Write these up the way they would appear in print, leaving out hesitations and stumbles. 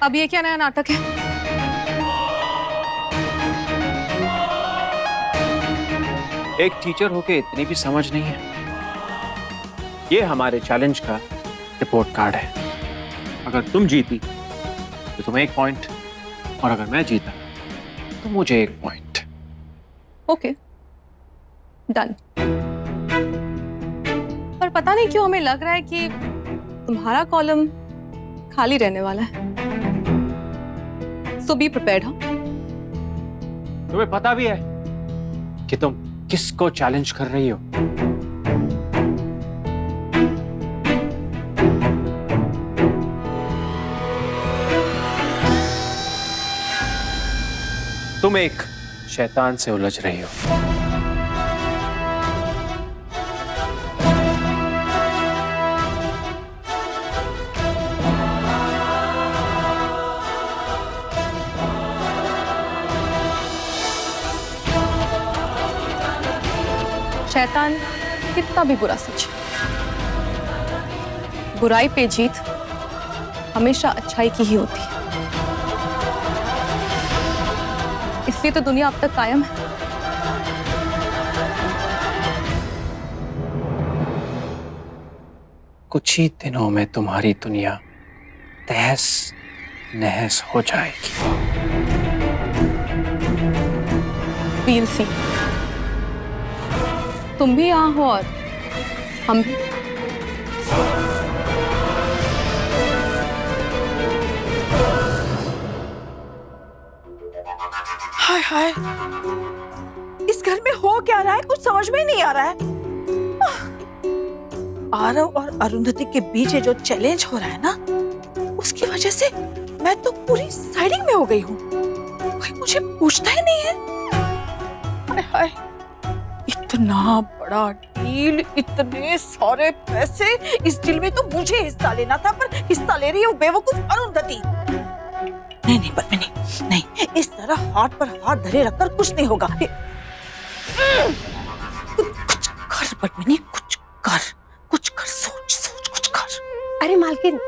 अब ये क्या नया नाटक है? एक टीचर होके इतनी भी समझ नहीं है। ये हमारे चैलेंज का रिपोर्ट कार्ड है। अगर तुम जीती तो तुम्हें 1 पॉइंट, और अगर मैं जीता तो मुझे 1 पॉइंट। Okay, done. पर पता नहीं क्यों हमें लग रहा है कि तुम्हारा कॉलम खाली रहने वाला है। सो बी प्रिपेयर्ड। हाँ, तुम्हें पता भी है कि तुम किसको चैलेंज कर रही हो? तुम एक शैतान से उलझ रही हो। शैतान कितना भी बुरा सोचे, बुराई पे जीत हमेशा अच्छाई की ही होती है। इसलिए तो दुनिया अब तक कायम है। कुछ ही दिनों में तुम्हारी दुनिया तहस नहस हो जाएगी। वील सी। तुम भी यहाँ हो और हम भी। हाय हाय, इस घर में हो क्या रहा है, कुछ समझ में नहीं आ रहा है। आरव और अरुंधति के बीच ये जो चैलेंज हो रहा है ना, उसकी वजह से मैं तो पूरी साइडिंग में हो गई हूँ। कोई मुझे पूछता ही नहीं है। हाय हाय, इतना बड़ा डील, इतने सारे पैसे, इस डील में तो मुझे हिस्सा लेना था, पर हिस्सा ले रही है वो बेवकूफ अरुंधति। नहीं नहीं पद्मिनी, नहीं, इस तरह हाथ पर हाथ धरे रखकर कुछ नहीं होगा। कुछ कर पद्मिनी, कुछ कर, सोच कुछ कर। अरे मालकिन,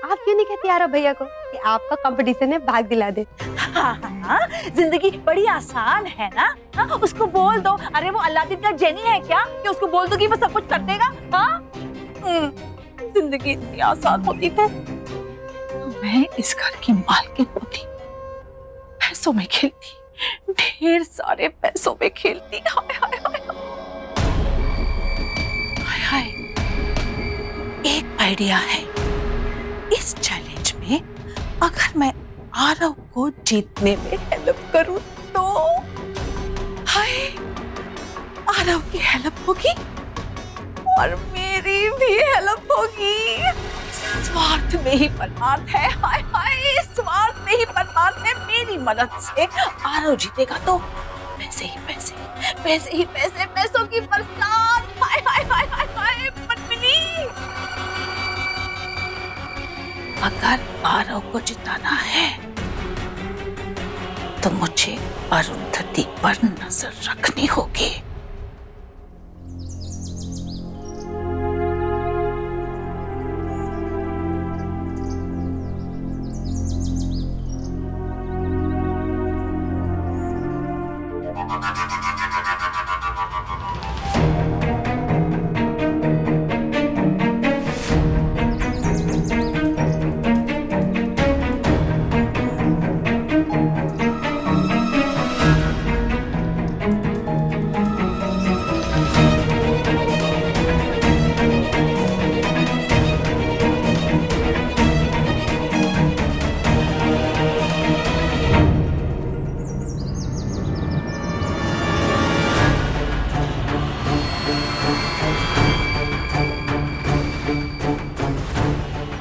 आप क्यों नहीं कहती आरव भैया को कि आपका कंपटीशन में भाग दिला दे? हाँ, जिंदगी बड़ी आसान है ना। हाँ, उसको बोल दो। अरे वो अलादीन का जेनी है क्या कि उसको बोल दो कि वो सब कुछ कर देगा? हाँ, जिंदगी इतनी आसान होती तो मैं इस घर की मालकिन होती, पैसों में खेलती, ढेर सारे पैसों में खेलती। हाय हाय हाय हाय हाय, एक आइडिया है। इस चैलेंज में अगर मैं आरव को जीतने में हेल्प करूं तो हाय, आरव की हेल्प होगी और मेरी भी हेल्प होगी। स्वार्थ में ही परमार्थ है। हाय हाय, स्वार्थ में ही परमार्थ है। मेरी मदद से आरव जीतेगा तो पैसे ही पैसे, पैसे ही पैसे, पैसों की बरसात। हाय हाय हाय हाय हाय पद्मिनी, अगर आरव को जिताना है तो मुझे अरुंधति पर नजर रखनी होगी।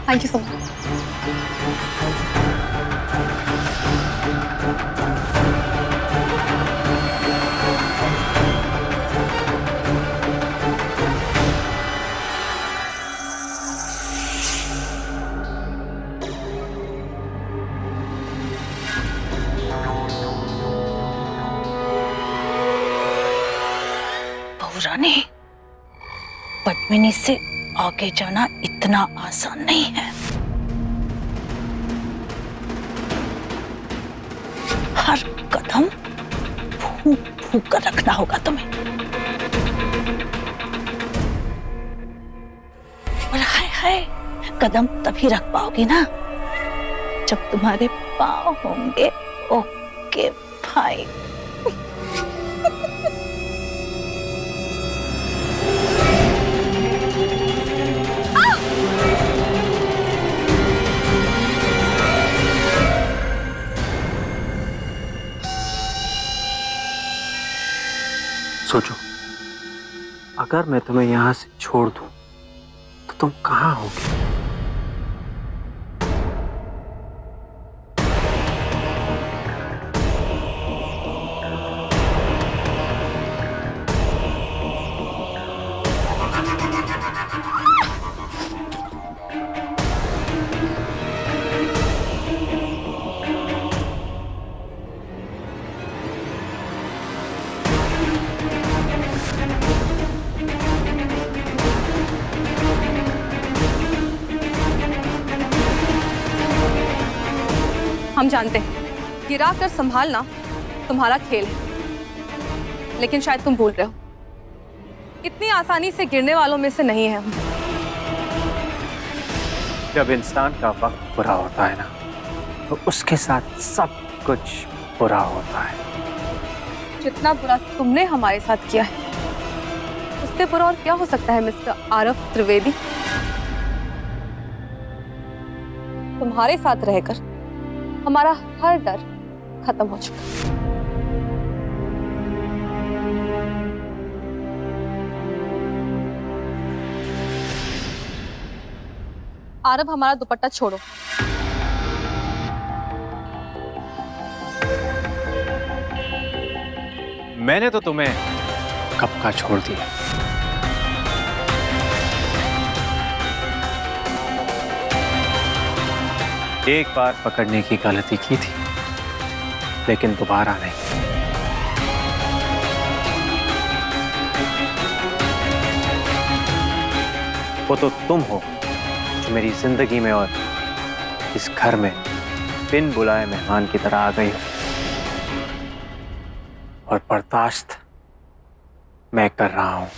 Thank you so much. Rani, Padmini से आगे जाना इतना आसान नहीं है। फूंक कर रखना होगा तुम्हें। और हाय हाय, कदम तभी रख पाओगे ना जब तुम्हारे पाँव होंगे ओके भाई। सोचो, अगर मैं तुम्हें यहां से छोड़ दूं तो तुम कहां होगे? हम जानते हैं गिरा कर संभालना तुम्हारा खेल है, लेकिन शायद तुम भूल रहे हो, इतनी आसानी से गिरने वालों में से नहीं है हम। जब इंसान का वक्त बुरा होता है ना, तो उसके साथ सब कुछ बुरा होता है। जितना बुरा तुमने हमारे साथ किया है, उससे बुरा और क्या हो सकता है मिस्टर आरव त्रिवेदी? तुम्हारे साथ रहकर हमारा हर डर खत्म हो चुका। आरव, हमारा दुपट्टा छोड़ो। मैंने तो तुम्हें कब का छोड़ दिया। एक बार पकड़ने की गलती की थी, लेकिन दोबारा नहीं। वो तो तुम हो जो मेरी जिंदगी में और इस घर में बिन बुलाए मेहमान की तरह आ गई हो, और बर्दाश्त मैं कर रहा हूं।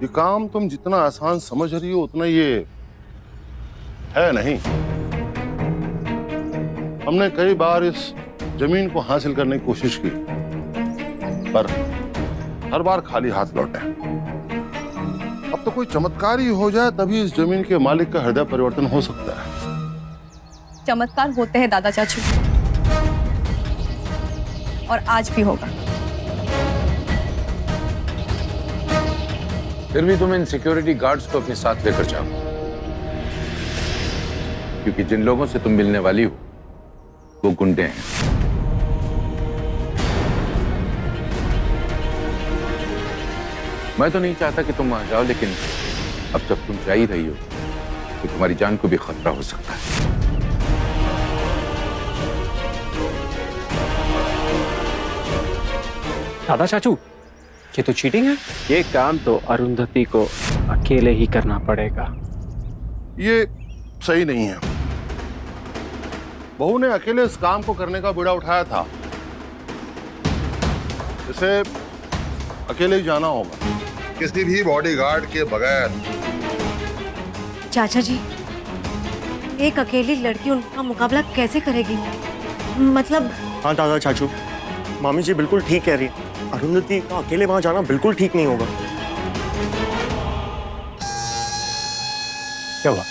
ये काम तुम जितना आसान समझ रही हो उतना ये है नहीं। हमने कई बार इस जमीन को हासिल करने की कोशिश की, पर हर बार खाली हाथ लौटे। अब तो कोई चमत्कार ही हो जाए तभी इस जमीन के मालिक का हृदय परिवर्तन हो सकता है। चमत्कार होते हैं दादा चाचू, और आज भी होगा। फिर भी तुम इन सिक्योरिटी गार्ड्स को अपने साथ लेकर जाओ, क्योंकि जिन लोगों से तुम मिलने वाली हो वो गुंडे हैं। मैं तो नहीं चाहता कि तुम वहां जाओ, लेकिन अब जब तुम जा ही रही हो तो तुम्हारी जान को भी खतरा हो सकता है। दादा चाचू, ये तो चीटिंग है। ये काम तो अरुंधति को अकेले ही करना पड़ेगा। ये सही नहीं है। बहू ने अकेले इस काम को करने का बीड़ा उठाया था, इसे अकेले ही जाना होगा, किसी भी बॉडीगार्ड के बगैर। चाचा जी, एक अकेली लड़की उनका मुकाबला कैसे करेगी? मतलब हाँ दादा चाचू, मामी जी बिल्कुल ठीक कह रही है। अरुंधति का अकेले वहां जाना बिल्कुल ठीक नहीं होगा। क्या हुआ?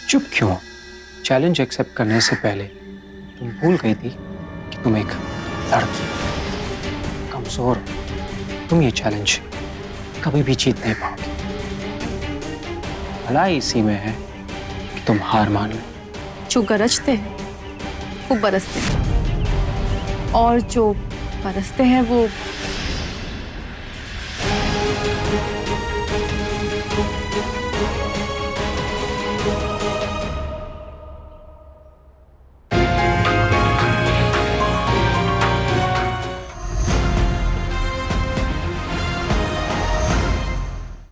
चुप क्यों? चैलेंज एक्सेप्ट करने से पहले तुम भूल गई थी कि तुम एक लड़की कमजोर हो। तुम ये चैलेंज कभी भी जीत नहीं पाओगे। भलाई इसी में है कि तुम हार मान लो जो गरजते हैं वो बरसते हैं, और जो बरसते हैं वो